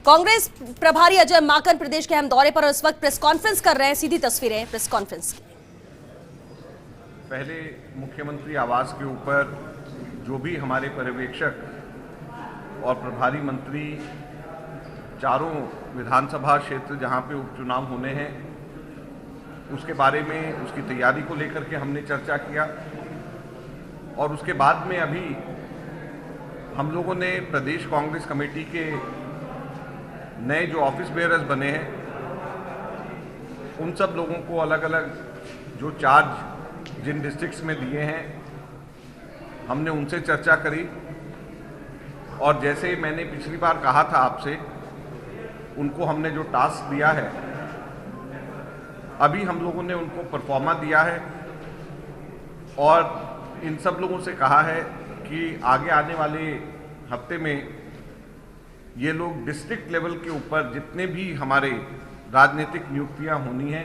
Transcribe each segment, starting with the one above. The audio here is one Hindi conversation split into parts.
कांग्रेस प्रभारी अजय माकन प्रदेश के अहम दौरे पर और इस वक्त प्रेस कॉन्फ्रेंस कर रहे हैं। सीधी तस्वीरें प्रेस कॉन्फ्रेंस की। पहले मुख्यमंत्री आवास के ऊपर जो भी हमारे पर्यवेक्षक और प्रभारी मंत्री चारों विधानसभा क्षेत्र जहां पे उपचुनाव होने हैं उसके बारे में, उसकी तैयारी को लेकर के हमने चर्चा किया। और उसके बाद में अभी हम लोगों ने प्रदेश कांग्रेस कमेटी के नए जो ऑफिस बेयरर्स बने हैं उन सब लोगों को अलग अलग जो चार्ज जिन डिस्ट्रिक्ट्स में दिए हैं हमने उनसे चर्चा करी। और जैसे मैंने पिछली बार कहा था आपसे, उनको हमने जो टास्क दिया है अभी हम लोगों ने उनको परफॉर्मा दिया है और इन सब लोगों से कहा है कि आगे आने वाले हफ्ते में ये लोग डिस्ट्रिक्ट लेवल के ऊपर जितने भी हमारे राजनीतिक नियुक्तियां होनी हैं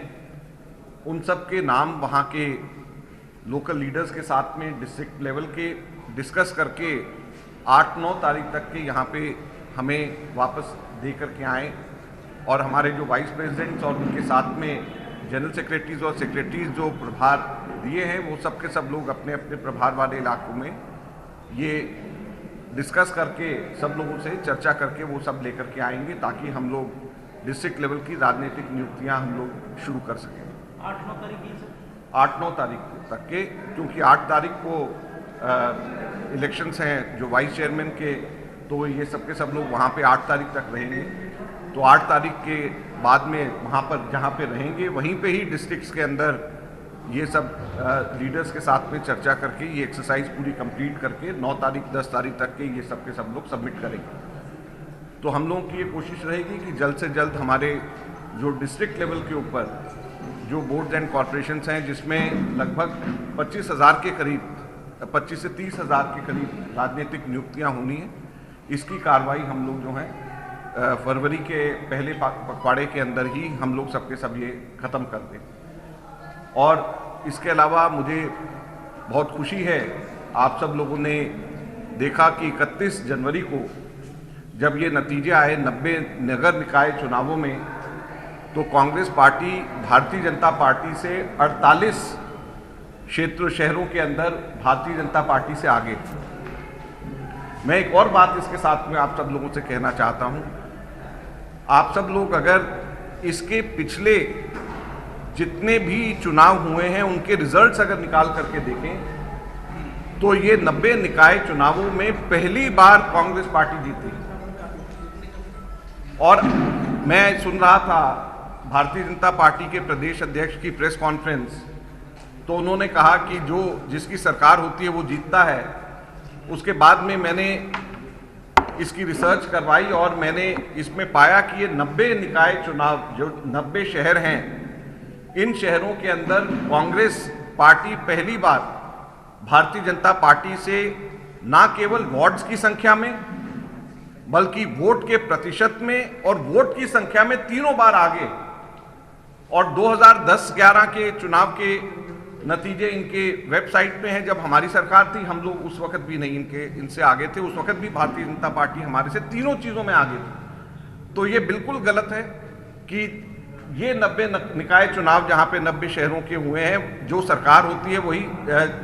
उन सब के नाम वहाँ के लोकल लीडर्स के साथ में डिस्ट्रिक्ट लेवल के डिस्कस करके 8-9 तारीख तक के यहाँ पे हमें वापस दे करके आएँ। और हमारे जो वाइस प्रेसिडेंट्स और उनके साथ में जनरल सेक्रेटरीज और सेक्रेटरीज जो प्रभार दिए हैं वो सब के सब लोग अपने अपने प्रभार वाले इलाकों में ये डिस्कस करके सब लोगों से चर्चा करके वो सब लेकर के आएंगे ताकि हम लोग डिस्ट्रिक्ट लेवल की राजनीतिक नियुक्तियां हम लोग शुरू कर सकें। 8-9 तारीख तक के, क्योंकि 8 तारीख को इलेक्शंस हैं जो वाइस चेयरमैन के, तो ये सब के सब लोग वहाँ पे 8 तारीख तक रहेंगे। तो 8 तारीख के बाद में वहाँ पर जहाँ पे रहेंगे वहीं पे ही डिस्ट्रिक्ट्स के अंदर ये सब लीडर्स के साथ में चर्चा करके ये एक्सरसाइज पूरी कंप्लीट करके 9 तारीख 10 तारीख तक के ये सब के सब लोग सबमिट करेंगे। तो हम लोगों की ये कोशिश रहेगी कि जल्द से जल्द हमारे जो डिस्ट्रिक्ट लेवल के ऊपर जो बोर्ड्स एंड कॉरपोरेशंस हैं जिसमें लगभग 25,000 के करीब 25 से 30,000 के करीब राजनीतिक नियुक्तियाँ होनी हैं, इसकी कार्रवाई हम लोग जो हैं फरवरी के पहले पखवाड़े के अंदर ही हम लोग सबके सब ये ख़त्म कर दें। और इसके अलावा मुझे बहुत खुशी है, आप सब लोगों ने देखा कि 31 जनवरी को जब ये नतीजे आए 90 नगर निकाय चुनावों में, तो कांग्रेस पार्टी भारतीय जनता पार्टी से 48 क्षेत्र शहरों के अंदर भारतीय जनता पार्टी से आगे। मैं एक और बात इसके साथ में आप सब लोगों से कहना चाहता हूं, आप सब लोग अगर इसके पिछले जितने भी चुनाव हुए हैं उनके रिजल्ट्स अगर निकाल करके देखें तो ये 90 निकाय चुनावों में पहली बार कांग्रेस पार्टी जीती। और मैं सुन रहा था भारतीय जनता पार्टी के प्रदेश अध्यक्ष की प्रेस कॉन्फ्रेंस, तो उन्होंने कहा कि जो जिसकी सरकार होती है वो जीतता है। उसके बाद में मैंने इसकी रिसर्च करवाई और मैंने इसमें पाया कि ये 90 निकाय चुनाव जो 90 शहर हैं, इन शहरों के अंदर कांग्रेस पार्टी पहली बार भारतीय जनता पार्टी से ना केवल वार्ड्स की संख्या में बल्कि वोट के प्रतिशत में और वोट की संख्या में तीनों बार आगे। और 2010-11 के चुनाव के नतीजे इनके वेबसाइट पे हैं। जब हमारी सरकार थी हम लोग उस वक्त भी नहीं इनसे आगे थे, उस वक्त भी भारतीय जनता पार्टी हमारे से तीनों चीज़ों में आगे थी। तो ये बिल्कुल गलत है कि ये 90 निकाय चुनाव जहाँ पे 90 शहरों के हुए हैं, जो सरकार होती है वही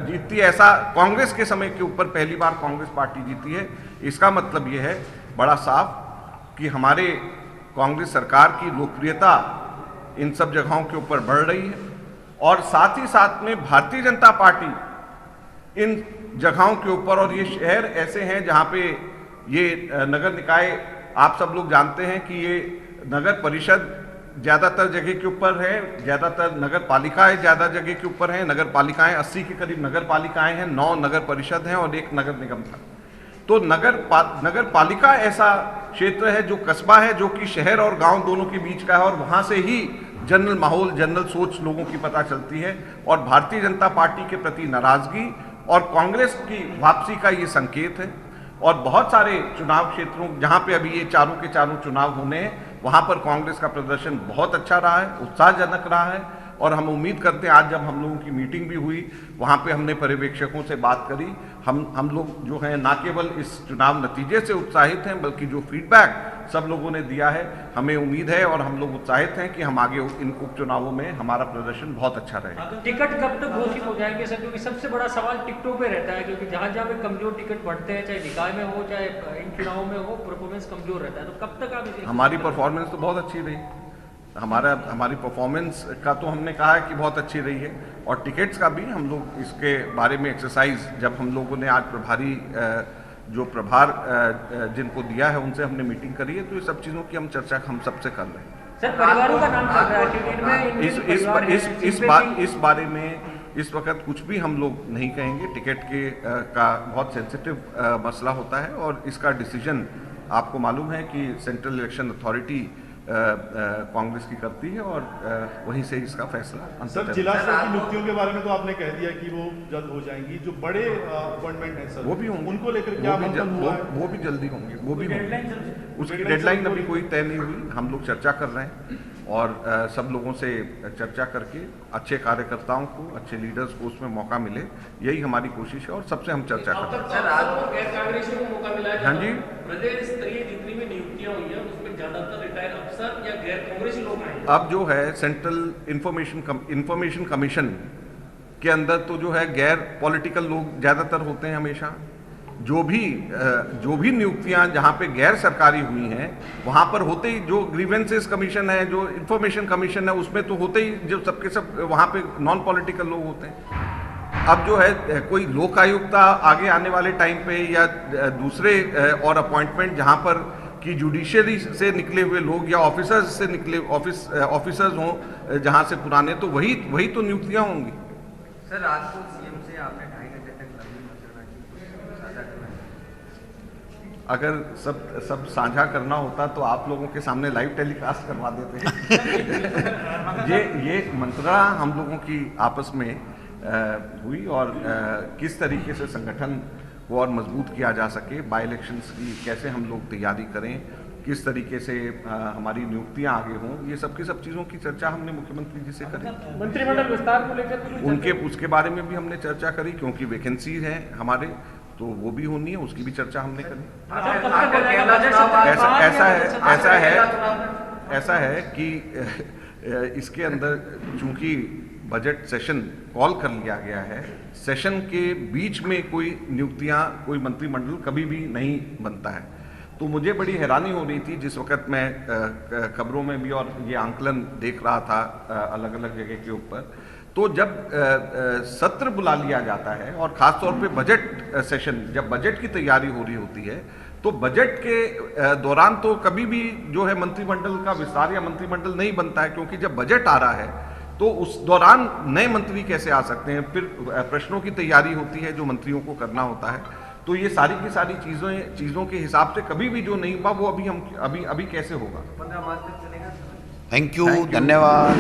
जीतती है। ऐसा कांग्रेस के समय के ऊपर पहली बार कांग्रेस पार्टी जीती है। इसका मतलब ये है बड़ा साफ कि हमारे कांग्रेस सरकार की लोकप्रियता इन सब जगहों के ऊपर बढ़ रही है। और साथ ही साथ में भारतीय जनता पार्टी इन जगहों के ऊपर, और ये शहर ऐसे हैं जहाँ पे ये नगर निकाय, आप सब लोग जानते हैं कि ये नगर परिषद ज़्यादातर जगह के ऊपर है, ज़्यादातर नगर पालिकाएँ ज़्यादा जगह के ऊपर हैं। नगर पालिकाएँ 80 के करीब नगर पालिकाएँ हैं, 9 नगर परिषद हैं और 1 नगर निगम था। तो नगर पालिका ऐसा क्षेत्र है जो कस्बा है, जो कि शहर और गांव दोनों के बीच का है, और वहां से ही जनरल माहौल, जनरल सोच लोगों की पता चलती है। और भारतीय जनता पार्टी के प्रति नाराजगी और कांग्रेस की वापसी का ये संकेत है। और बहुत सारे चुनाव क्षेत्रों जहां पे अभी ये चारों के चारों चुनाव होने हैं, वहां पर कांग्रेस का प्रदर्शन बहुत अच्छा रहा है, उत्साहजनक रहा है। और हम उम्मीद करते हैं आज जब हम लोगों की मीटिंग भी हुई, वहाँ पे हमने पर्यवेक्षकों से बात करी, हम लोग जो हैं ना केवल इस चुनाव नतीजे से उत्साहित हैं, बल्कि जो फीडबैक सब लोगों ने दिया है, हमें उम्मीद है और हम लोग उत्साहित हैं कि हम आगे इन उपचुनावों में हमारा प्रदर्शन बहुत अच्छा रहेगा। टिकट कब तक घोषित हो जाएंगे सर? क्योंकि सबसे बड़ा सवाल टिकटों पे रहता है, क्योंकि जहाँ जहाँ पे कमजोर टिकट बढ़ते हैं, चाहे निकाय में हो चाहे इन चुनावों में हो, परफॉर्मेंस कमजोर रहता है। तो कब तक आप इसे? हमारी परफॉर्मेंस तो बहुत अच्छी रही, हमारी परफॉर्मेंस का तो हमने कहा है कि बहुत अच्छी रही है, और टिकट्स का भी हम लोग इसके बारे में एक्सरसाइज जब हम लोगों ने आज प्रभारी जो प्रभार जिनको दिया है उनसे हमने मीटिंग करी है, तो ये सब चीज़ों की हम चर्चा हम सबसे कर रहे हैं। सर परिवारों का नाम चल रहा है क्योंकि इनमें इस बारे में इस वक्त कुछ भी हम लोग नहीं कहेंगे। टिकट के का बहुत सेंसिटिव मसला होता है और इसका डिसीजन आपको मालूम है कि सेंट्रल इलेक्शन अथॉरिटी कांग्रेस की करती है और वहीं से इसका फैसला। सर जिला स्तर की नियुक्तियों के बारे में तो आपने कह दिया कि वो जल्द हो जाएंगी, जो बड़े अपॉइंटमेंट हैं सर वो भी होंगे, उनको लेकर क्या मंथन हुआ है? वो भी जल्दी होंगे, वो भी होंगे। उसकी डेडलाइन अभी कोई तय नहीं हुई, हम लोग चर्चा कर रहे हैं और सब लोगों से चर्चा करके अच्छे कार्यकर्ताओं को, अच्छे लीडर्स को उसमें मौका मिले, यही हमारी कोशिश है और सबसे हम चर्चा कर रहे हैं। सर आज को गैर कांग्रेसियों को मौका मिला है। हाँ जी, प्रदेश स्तरीय जितनी भी नियुक्तियां हुई हैं उसमें ज्यादातर रिटायर्ड अफसर या गैर कांग्रेसी लोग आए हैं। अब जो है सेंट्रल इंफॉर्मेशन कमीशन के अंदर तो जो है गैर पॉलिटिकल लोग ज़्यादातर होते हैं हमेशा। जो भी नियुक्तियां जहां पे गैर सरकारी हुई हैं वहां पर होते ही, जो ग्रीवेंसेस कमीशन है, जो इंफॉर्मेशन कमीशन है, उसमें तो होते ही जो सबके सब वहां पे नॉन पॉलिटिकल लोग होते हैं। अब जो है कोई लोक आयुक्ता आगे आने वाले टाइम पे या दूसरे और अपॉइंटमेंट जहां पर कि जुडिशियरी से निकले हुए लोग या ऑफिसर्स से निकले ऑफिसर्स हों जहां से पुराने, तो वही तो नियुक्तियां होंगी। सर रात को सीएम से आपने 2.5 घंटे तक लंबी मंत्रणा की, साझा करना है। अगर सब साझा करना होता तो आप लोगों के सामने लाइव टेलीकास्ट करवा देते। ये मंत्रणा हम लोगों की आपस में हुई और किस तरीके से संगठन को और मजबूत किया जा सके, बाई इलेक्शंस की कैसे हम लोग तैयारी करें, किस तरीके से हमारी नियुक्तियां आगे हों, ये सब चीज़ों की चर्चा हमने मुख्यमंत्री जी से करी। मंत्रिमंडल विस्तार को लेकर उसके बारे में भी हमने चर्चा करी, क्योंकि वैकेंसी है हमारे, तो वो भी होनी है, उसकी भी चर्चा हमने करी। ऐसा है कि इसके अंदर चूंकि बजट सेशन कॉल कर लिया गया है, सेशन के बीच में कोई नियुक्तियां, कोई मंत्रिमंडल कभी भी नहीं बनता है। तो मुझे बड़ी हैरानी हो रही थी जिस वक्त मैं खबरों में भी और ये आंकलन देख रहा था अलग अलग जगह के ऊपर, तो जब सत्र बुला लिया जाता है और ख़ास तौर पे बजट सेशन, जब बजट की तैयारी हो रही होती है, तो बजट के दौरान तो कभी भी जो है मंत्रिमंडल का विस्तार या मंत्रिमंडल नहीं बनता है, क्योंकि जब बजट आ रहा है तो उस दौरान नए मंत्री कैसे आ सकते हैं, फिर प्रश्नों की तैयारी होती है जो मंत्रियों को करना होता है। तो ये सारी की सारी चीज़ों के हिसाब से कभी भी जो नहीं हुआ वो अभी कैसे होगा। 15 मार्च तक चलेगा। थैंक यू, धन्यवाद।